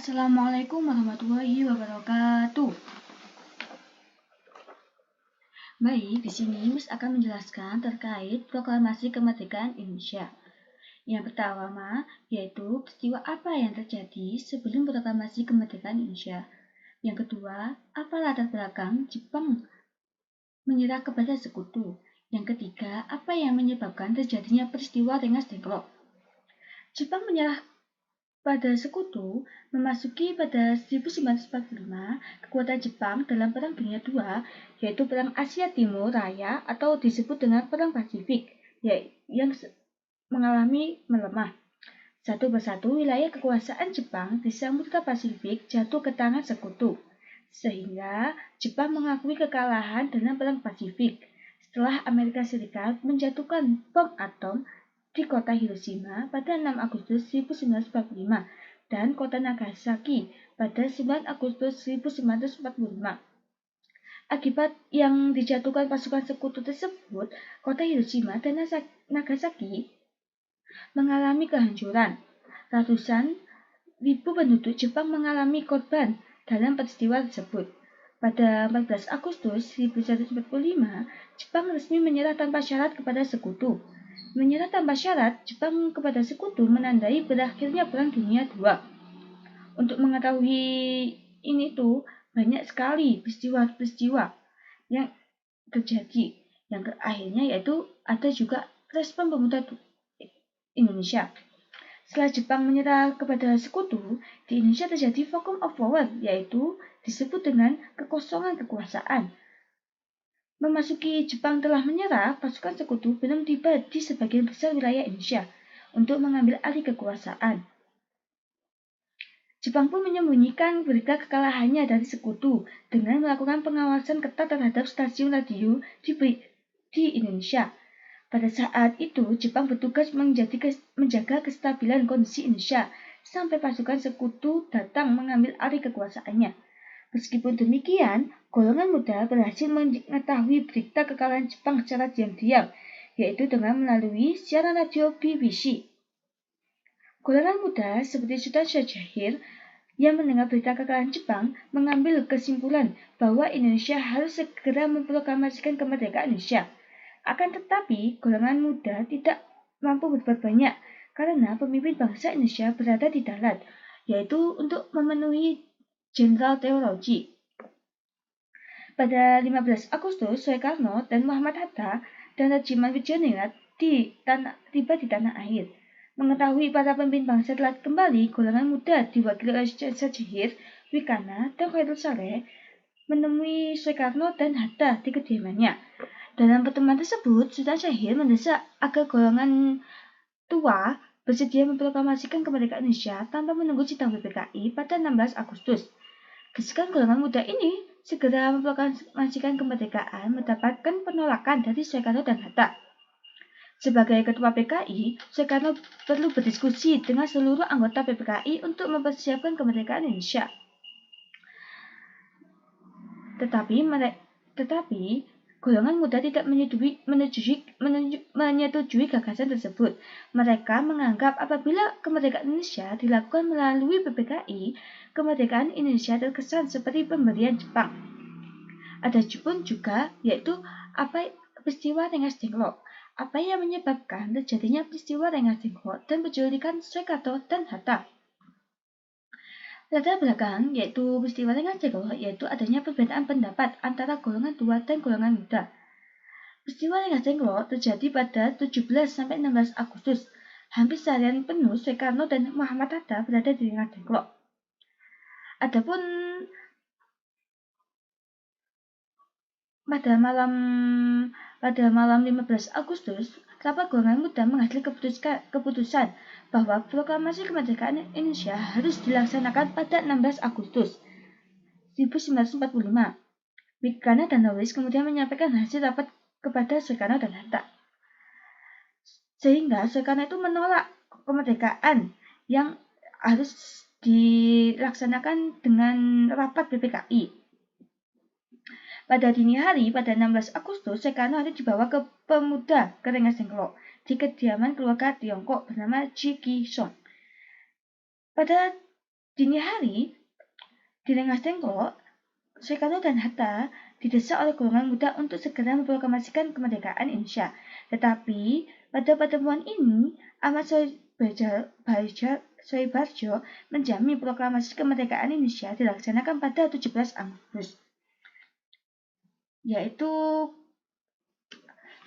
Assalamualaikum warahmatullahi wabarakatuh. Baik, di sini Miss akan menjelaskan terkait proklamasi kemerdekaan Indonesia. Yang pertama, yaitu peristiwa apa yang terjadi sebelum proklamasi kemerdekaan Indonesia. Yang kedua, apa latar belakang Jepang menyerah kepada sekutu. Yang ketiga, apa yang menyebabkan terjadinya peristiwa Rengas Dengklok. Jepang menyerah pada sekutu memasuki pada 1945 kekuatan Jepang dalam Perang Dunia II, yaitu Perang Asia Timur Raya atau disebut dengan Perang Pasifik, yang mengalami melemah. Satu persatu wilayah kekuasaan Jepang di Samudra Pasifik jatuh ke tangan sekutu, sehingga Jepang mengakui kekalahan dalam Perang Pasifik setelah Amerika Serikat menjatuhkan bom atom di kota Hiroshima pada 6 Agustus 1945 dan kota Nagasaki pada 9 Agustus 1945. Akibat yang dijatuhkan pasukan sekutu tersebut, kota Hiroshima dan Nagasaki mengalami kehancuran. Ratusan ribu penduduk Jepang mengalami korban dalam peristiwa tersebut. Pada 14 Agustus 1945, Jepang resmi menyerah tanpa syarat kepada sekutu. Menyerah tanpa syarat Jepang kepada sekutu menandai berakhirnya Perang Dunia II. Untuk mengetahui ini tuh banyak sekali peristiwa-peristiwa yang terjadi. Yang akhirnya yaitu ada juga respon pemuda Indonesia. Setelah Jepang menyerah kepada sekutu, di Indonesia terjadi vacuum of power, yaitu disebut dengan kekosongan kekuasaan. Memasuki Jepang telah menyerah, pasukan sekutu belum tiba di sebagian besar wilayah Indonesia untuk mengambil alih kekuasaan. Jepang pun menyembunyikan berita kekalahannya dari sekutu dengan melakukan pengawasan ketat terhadap stasiun radio di Indonesia. Pada saat itu, Jepang bertugas menjaga kestabilan kondisi Indonesia sampai pasukan sekutu datang mengambil alih kekuasaannya. Meskipun demikian, golongan muda berhasil mengetahui berita kekalahan Jepang secara diam-diam, yaitu dengan melalui siaran radio BBC. Golongan muda seperti Sultan Syahrir yang mendengar berita kekalahan Jepang mengambil kesimpulan bahwa Indonesia harus segera memproklamasikan kemerdekaan Indonesia. Akan tetapi, golongan muda tidak mampu berbuat banyak karena pemimpin bangsa Indonesia berada di darat, yaitu untuk memenuhi Jenderal Teologi. Pada 15 Agustus, Soekarno dan Muhammad Hatta dan Regimen Wijenegara tiba di tanah air. Mengetahui para pemimpin bangsa telah kembali, golongan muda diwakili oleh Syahrir, Wikana, dan Khairul Saleh menemui Soekarno dan Hatta di kediamannya. Dalam pertemuan tersebut, Sultan Syahrir mendesak agar golongan tua bersedia memproklamasikan kemerdekaan Indonesia tanpa menunggu sidang PPKI pada 16 Agustus. Desakan golongan muda ini segera memproklamasikan kemerdekaan mendapatkan penolakan dari Soekarno dan Hatta. Sebagai ketua PKI, Soekarno perlu berdiskusi dengan seluruh anggota PPKI untuk mempersiapkan kemerdekaan Indonesia. Tetapi golongan muda tidak menyetujui gagasan tersebut. Mereka menganggap apabila kemerdekaan Indonesia dilakukan melalui PPKI, kemerdekaan Indonesia terkesan seperti pemberian Jepang. Ada pun juga yaitu peristiwa Rengas Dengklok. Apa yang menyebabkan terjadinya peristiwa Rengas Dengklok dan penculikan Soekarno dan Hatta? Latar belakang yaitu peristiwa Rengas Dengklok yaitu adanya perbedaan pendapat antara golongan tua dan golongan muda. Peristiwa Rengas Dengklok terjadi pada 17-16 Agustus. Hampir seharian penuh Soekarno dan Muhammad Hatta berada di Rengas Dengklok. Adapun pada malam 15 Agustus, rapat golongan muda menghasilkan keputusan bahwa proklamasi kemerdekaan Indonesia harus dilaksanakan pada 16 Agustus 1945. Wikana dan Norris kemudian menyampaikan hasil rapat kepada Soekarno dan Hatta. Sehingga Soekarno itu menolak kemerdekaan yang harus dilaksanakan dengan rapat PPKI. Pada dini hari, pada 16 Agustus, Soekarno harus dibawa ke pemuda ke Rengas Dengklok di kediaman keluarga Tiongkok bernama Ji Ki Song. Pada Dini hari, di Rengas Dengklok, Soekarno dan Hatta didesak oleh golongan muda untuk segera memproklamasikan kemerdekaan Indonesia. Tetapi pada pertemuan ini, Ahmad Soebarjo menjamin proklamasi kemerdekaan Indonesia dilaksanakan pada 17 Agustus. Yaitu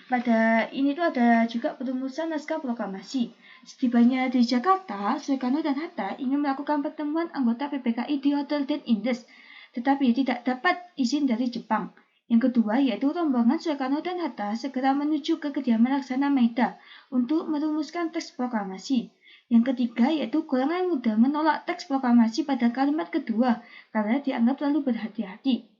pada ini tuh ada juga perumusan naskah proklamasi. Setibanya di Jakarta, Soekarno dan Hatta ingin melakukan pertemuan anggota PPKI di Hotel Den Indes, tetapi tidak dapat izin dari Jepang. Yang kedua yaitu rombongan Soekarno dan Hatta segera menuju ke kediaman Laksana Maeda untuk merumuskan teks proklamasi. Yang ketiga yaitu golongan muda menolak teks proklamasi pada kalimat kedua karena dianggap terlalu berhati-hati.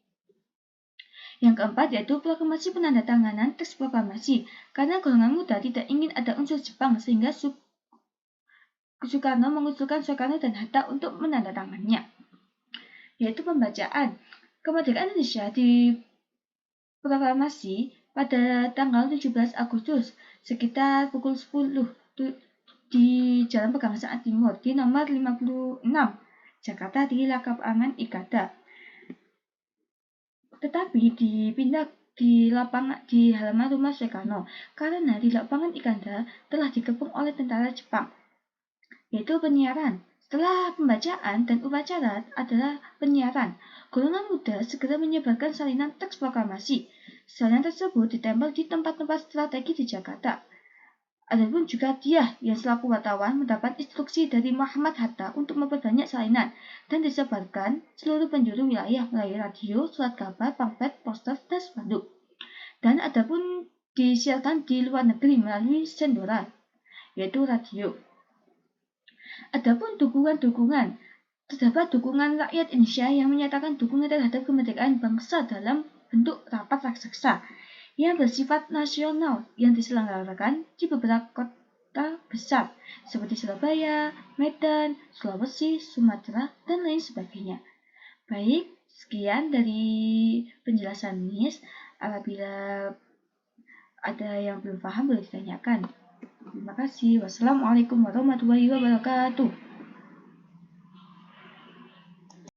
Yang keempat yaitu proklamasi penandatanganan teks proklamasi, karena golongan muda tidak ingin ada unsur Jepang sehingga Soekarno mengusulkan Soekarno dan Hatta untuk menandatangannya. Yaitu pembacaan kemerdekaan Indonesia di proklamasi pada tanggal 17 Agustus sekitar pukul 10 di Jalan Pegangsaan Timur di nomor 56 Jakarta di lapangan Ikada. Tetapi dipindah di halaman rumah Soekarno karena di lapangan Ikada telah dikepung oleh tentara Jepang, yaitu penyiaran. Setelah pembacaan dan upacara adalah penyiaran, golongan muda segera menyebarkan salinan teks proklamasi. Salinan tersebut ditempel di tempat-tempat strategi di Jakarta. Adapun juga dia yang selaku wartawan mendapat instruksi dari Muhammad Hatta untuk memperbanyak salinan dan disebarkan seluruh penjuru wilayah melalui radio, surat kabar, pamflet, poster, dan spanduk. Dan adapun disiarkan di luar negeri melalui Sendora, yaitu radio. Adapun dukungan, terdapat dukungan rakyat Indonesia yang menyatakan dukungan terhadap kemerdekaan bangsa dalam bentuk rapat raksasa yang bersifat nasional yang diselenggarakan di beberapa kota besar seperti Surabaya, Medan, Sulawesi, Sumatera, dan lain sebagainya. Baik, sekian dari penjelasan Miss. Apabila ada yang belum paham boleh ditanyakan. Terima kasih. Wassalamualaikum warahmatullahi wabarakatuh.